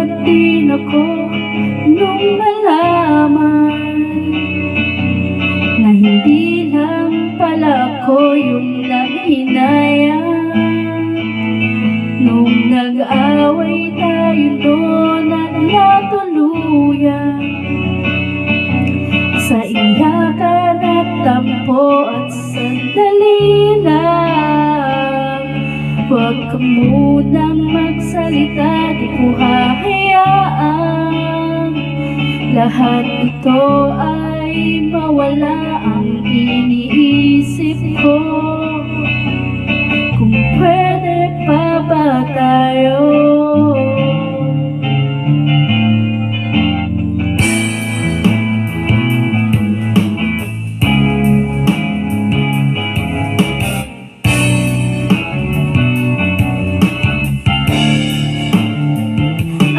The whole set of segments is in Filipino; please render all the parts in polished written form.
Nagulat din ako nung malaman na hindi lang pala ako yung nanghinayang. Nung nag-away tayo noon at natuluyan sa iyakan at tampo at sandali lang. Huwag ka munang magsalita, di ko hahayaan lahat ito ay mawala. Ang iniisip ko, kung pwede pa ba tayo?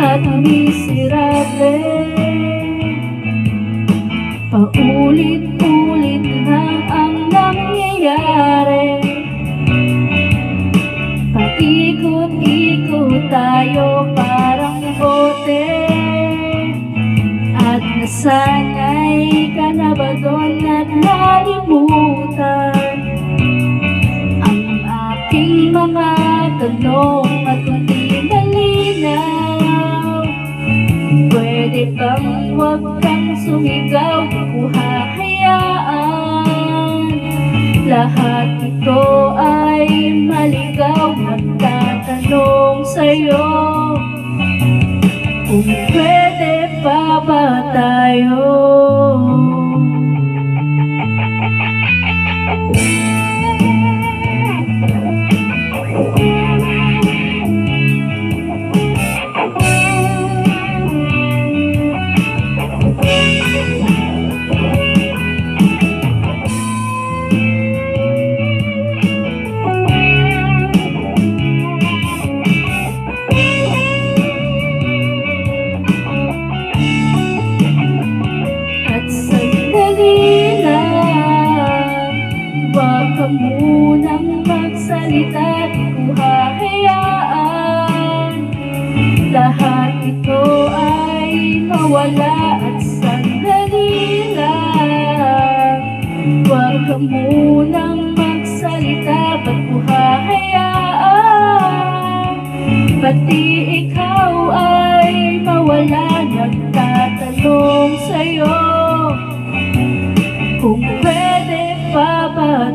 At miserable, paulit-ulit lang ang nangyayari. Paikot-ikot tayo parang bote, at nasanay ka na ba doon at nalimutan ang aking mga tanong at hindi malinaw? Pwede bang huwag kang sumigaw, di ko hahayaan lahat ito ay maligaw. Magtatanong sa'yo, kung pwede pa ba tayo? Huwag ka munang magsalita, di ko hahayaan lahat ito ay mawala at sandali lang. Huwag ka munang magsalita, ba't ko hahayaan pati ikaw ay mawala? Nagtatanong sa'yo, kung pwede pa ba